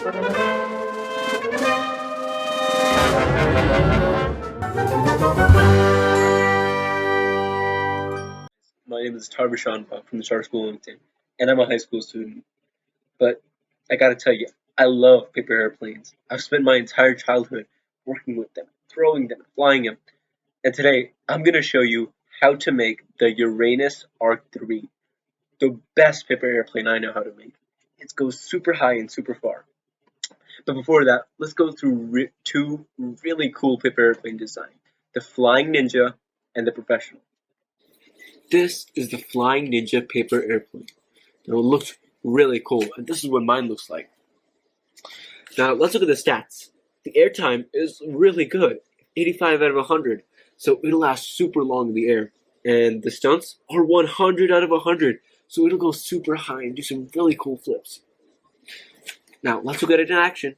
My name is Tarbishan from the Charter School in Wilmington, and I'm a high school student. But I gotta tell you, I love paper airplanes. I've spent my entire childhood working with them, throwing them, flying them. And today, I'm gonna show you how to make the Uranus Arc 3, the best paper airplane I know how to make. It goes super high and super far. But before that, let's go through two really cool paper airplane designs, the Flying Ninja and the Professional. This is the Flying Ninja paper airplane. Now, it looks really cool, and this is what mine looks like. Now, let's look at the stats. The airtime is really good, 85 out of 100, so it'll last super long in the air. And the stunts are 100 out of 100, so it'll go super high and do some really cool flips. Now, let's look at it in action.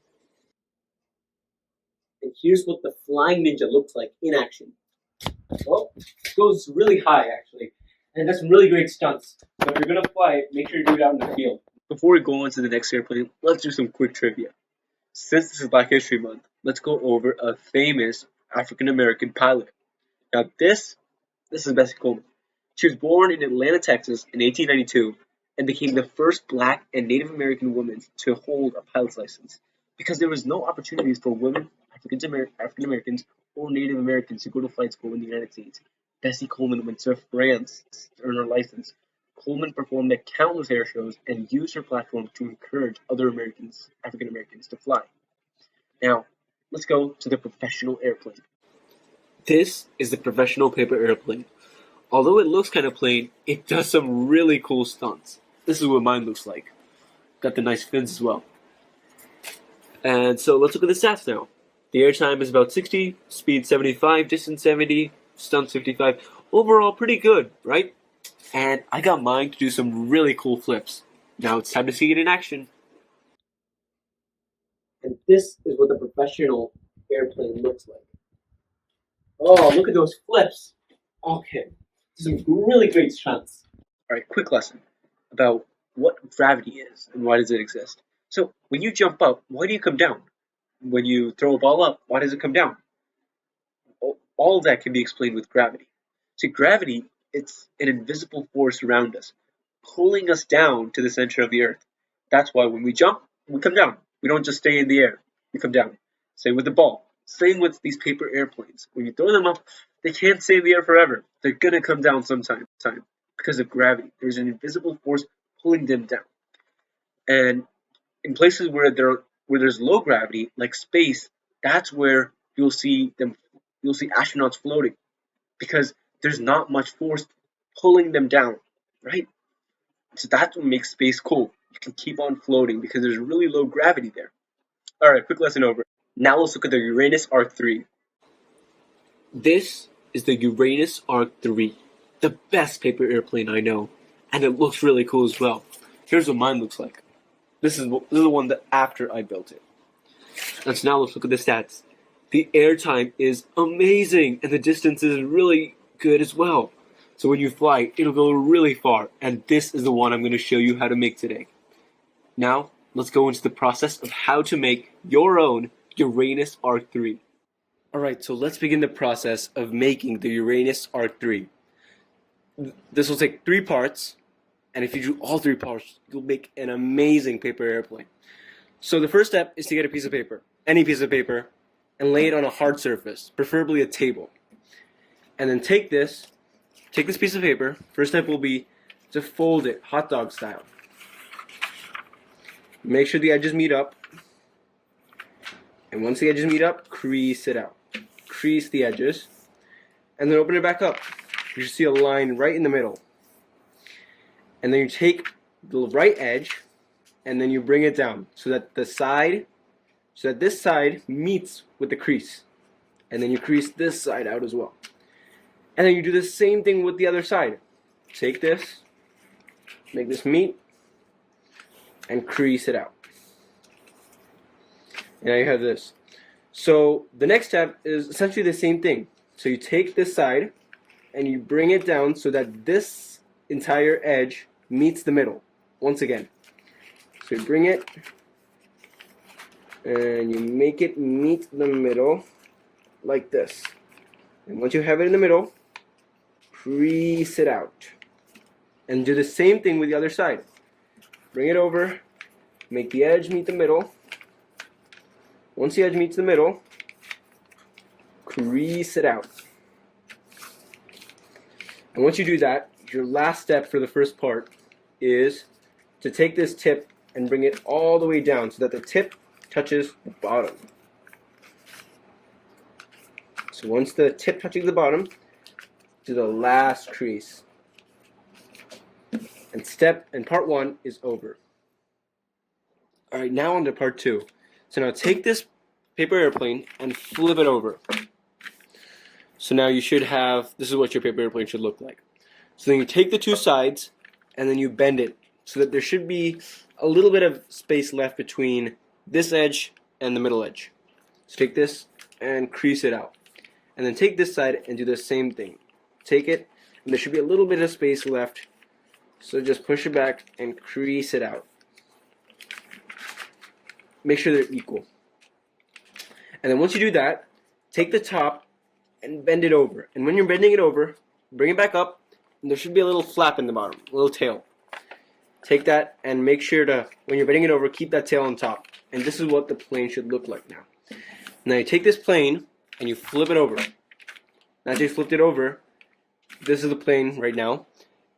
And here's what the Flying Ninja looks like in action. Well, it goes really high, actually, and it does some really great stunts. So if you're going to fly it, make sure to do it out in the field. Before we go on to the next airplane, let's do some quick trivia. Since this is Black History Month, let's go over a famous African-American pilot. Now this is Bessie Coleman. She was born in Atlanta, Texas in 1892 and became the first Black and Native American woman to hold a pilot's license because there was no opportunities for women, African Americans, or Native Americans to go to flight school in the United States. Bessie Coleman went to France to earn her license. Coleman performed at countless air shows and used her platform to encourage other African Americans, to fly. Now, let's go to the Professional airplane. This is the Professional paper airplane. Although it looks kind of plain, it does some really cool stunts. This is what mine looks like. Got the nice fins as well. And so let's look at the stats now. The airtime is about 60, speed 75, distance 70, stunts 55. Overall, pretty good, right? And I got mine to do some really cool flips. Now it's time to see it in action. And this is what the Professional airplane looks like. Oh, look at those flips. Okay, some really great stunts. Alright, quick lesson about what gravity is and why does it exist. So, when you jump up, why do you come down? When you throw a ball up, why does it come down? All of that can be explained with gravity. See, gravity, it's an invisible force around us, pulling us down to the center of the earth. That's why when we jump, we come down. We don't just stay in the air, we come down. Same with the ball. Same with these paper airplanes. When you throw them up, they can't stay in the air forever. They're gonna come down sometime because of gravity. There's an invisible force pulling them down. And in places where there's low gravity, like space, that's where you'll see astronauts floating because there's not much force pulling them down, right? So that's what makes space cool. You can keep on floating because there's really low gravity there. Alright, quick lesson over. Now let's look at the Uranus Arc 3. This is the Uranus Arc 3, the best paper airplane I know, and it looks really cool as well. Here's what mine looks like. This is the one that after I built it. And so now let's look at the stats. The airtime is amazing, and the distance is really good as well. So when you fly, it'll go really far, and this is the one I'm going to show you how to make today. Now, let's go into the process of how to make your own Uranus Arc 3. Alright, so let's begin the process of making the Uranus Arc 3. This will take 3 parts, and if you do all 3 parts, you'll make an amazing paper airplane. So the first step is to get a piece of paper, any piece of paper, and lay it on a hard surface, preferably a table. And then take this piece of paper. First step will be to fold it, hot dog style. Make sure the edges meet up. And once the edges meet up, crease it out. Crease the edges. And then open it back up. You should see a line right in the middle. And then you take the right edge and then you bring it down so that this side meets with the crease. And then you crease this side out as well. And then you do the same thing with the other side. Take this, make this meet, and crease it out. And now you have this. So the next step is essentially the same thing. So you take this side and you bring it down so that this entire edge meets the middle once again. So you bring it and you make it meet the middle like this. And once you have it in the middle, crease it out. And do the same thing with the other side. Bring it over, make the edge meet the middle. Once the edge meets the middle, crease it out. And once you do that, your last step for the first part is to take this tip and bring it all the way down so that the tip touches the bottom. So once the tip touches the bottom, do the last crease. And part one is over. Alright, now on to part two. So now take this paper airplane and flip it over. So now you should have, this is what your paper airplane should look like. So then you take the two sides and then you bend it so that there should be a little bit of space left between this edge and the middle edge. So take this and crease it out. And then take this side and do the same thing. Take it, and there should be a little bit of space left. So just push it back and crease it out. Make sure they're equal. And then once you do that, take the top and bend it over. And when you're bending it over, bring it back up, and there should be a little flap in the bottom, a little tail. Take that and make sure to, when you're bending it over, keep that tail on top. And this is what the plane should look like now. Now you take this plane and you flip it over. Now that you flipped it over, this is the plane right now.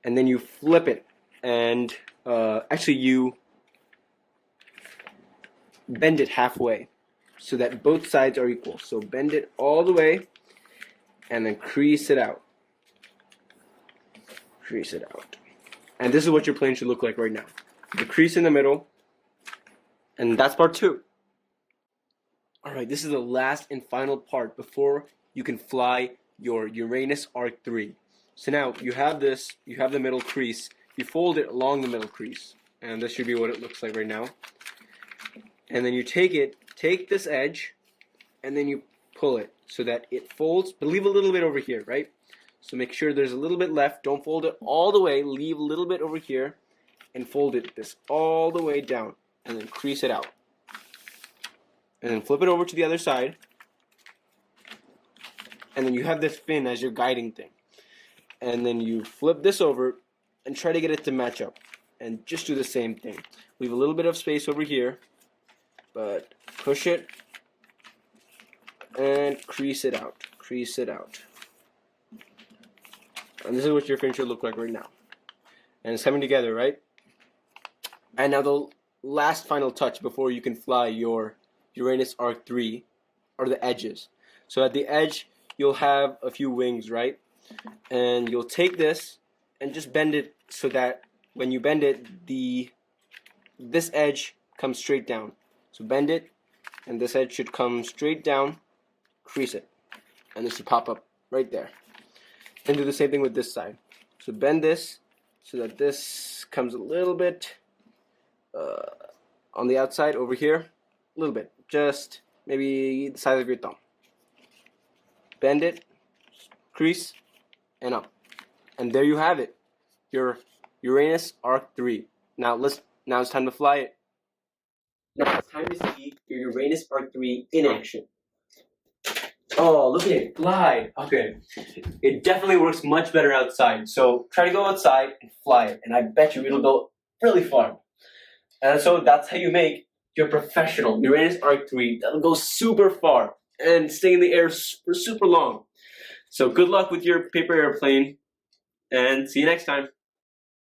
And then you flip it, and actually you bend it halfway so that both sides are equal. So bend it all the way and then crease it out. Crease it out. And this is what your plane should look like right now. The crease in the middle, and that's part two. Alright, this is the last and final part before you can fly your Uranus Arc 3. So now you have this, you have the middle crease, you fold it along the middle crease, and this should be what it looks like right now. And then you take this edge, and then you pull it so that it folds, but leave a little bit over here, right? So make sure there's a little bit left, don't fold it all the way, leave a little bit over here, and fold it this all the way down, and then crease it out. And then flip it over to the other side, and then you have this fin as your guiding thing. And then you flip this over and try to get it to match up. And just do the same thing. Leave a little bit of space over here, but push it and crease it out. Crease it out. And this is what your fin should look like right now. And it's coming together, right? And now the last final touch before you can fly your Uranus Arc 3 are the edges. So at the edge, you'll have a few wings, right? And you'll take this and just bend it so that when you bend it, this edge comes straight down. So bend it, and this edge should come straight down, crease it, and this should pop up right there. And do the same thing with this side. So bend this so that this comes a little bit on the outside over here, a little bit, just maybe the size of your thumb. Bend it, crease, and up. And there you have it, your Uranus Arc 3. Now it's time to fly it. Now it's time to see your Uranus Arc 3 in action. Oh, look at it fly. Okay. It definitely works much better outside. So try to go outside and fly it. And I bet you it'll go really far. And so that's how you make your professional Uranus Arc 3 that'll go super far and stay in the air for super long. So good luck with your paper airplane, and see you next time.